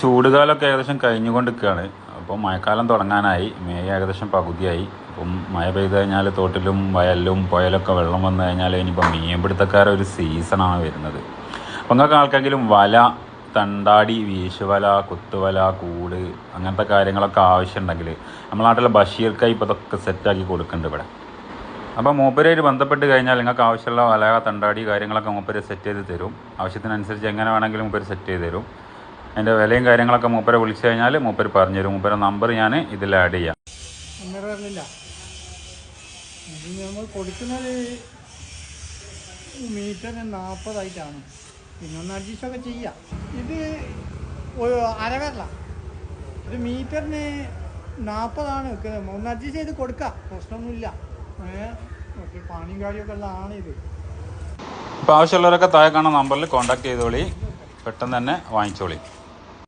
ചൂടുകാലമൊക്കെ ഏകദേശം കഴിഞ്ഞുകൊണ്ടിരിക്കുകയാണ്. അപ്പോൾ മഴക്കാലം തുടങ്ങാനായി. മെയ് ഏകദേശം പകുതിയായി. അപ്പം മഴ പെയ്ത് കഴിഞ്ഞാൽ തോട്ടിലും വയലിലും പുഴയിലൊക്കെ വെള്ളം വന്നു കഴിഞ്ഞാൽ ഇനിയിപ്പോൾ മീൻപിടുത്തക്കാരുടെ ഒരു സീസണാണ് വരുന്നത്. അപ്പം നിങ്ങൾക്ക് ആൾക്കെങ്കിലും വല, തണ്ടാടി, വീശുവല, കുത്തുവല, കൂട് അങ്ങനത്തെ കാര്യങ്ങളൊക്കെ ആവശ്യമുണ്ടെങ്കിൽ നമ്മളെ നാട്ടിലെ ബഷീർക്കായി ഇപ്പോൾ ഇതൊക്കെ സെറ്റാക്കി കൊടുക്കുന്നുണ്ട് ഇവിടെ. അപ്പോൾ മൂപ്പരായിട്ട് ബന്ധപ്പെട്ട് കഴിഞ്ഞാൽ നിങ്ങൾക്ക് ആവശ്യമുള്ള വല, തണ്ടാടി കാര്യങ്ങളൊക്കെ മൂപ്പര് സെറ്റ് ചെയ്ത് തരും. ആവശ്യത്തിനനുസരിച്ച് എങ്ങനെ വേണമെങ്കിലും മൂപ്പര് സെറ്റ് ചെയ്ത് തരും. അതിൻ്റെ വിലയും കാര്യങ്ങളൊക്കെ മൂപ്പരെ വിളിച്ചു കഴിഞ്ഞാൽ മൂപ്പര് പറഞ്ഞു തരും. മൂപ്പരെ നമ്പർ ഞാൻ ഇതിൽ ആഡ് ചെയ്യാം. നമ്മൾ കൊടുക്കുന്നത് മീറ്ററിന് 40 പിന്നെ ഒന്ന് അഡ്ജസ്റ്റൊക്കെ ചെയ്യാം. ഇത് അരവല്ല, ഒരു മീറ്ററിന് 40 വെക്കുന്നത്. ഒന്ന് അഡ്ജസ്റ്റ് ചെയ്ത് കൊടുക്കാം, പ്രശ്നമൊന്നുമില്ല. പണിയും കാര്യമൊക്കെ ഉള്ളതാണ് ഇത്. ഇപ്പോൾ ആവശ്യമുള്ളവരൊക്കെ താഴെ കാണുന്ന നമ്പറിൽ കോൺടാക്ട് ചെയ്തോളി, പെട്ടെന്ന് തന്നെ വാങ്ങിച്ചോളി.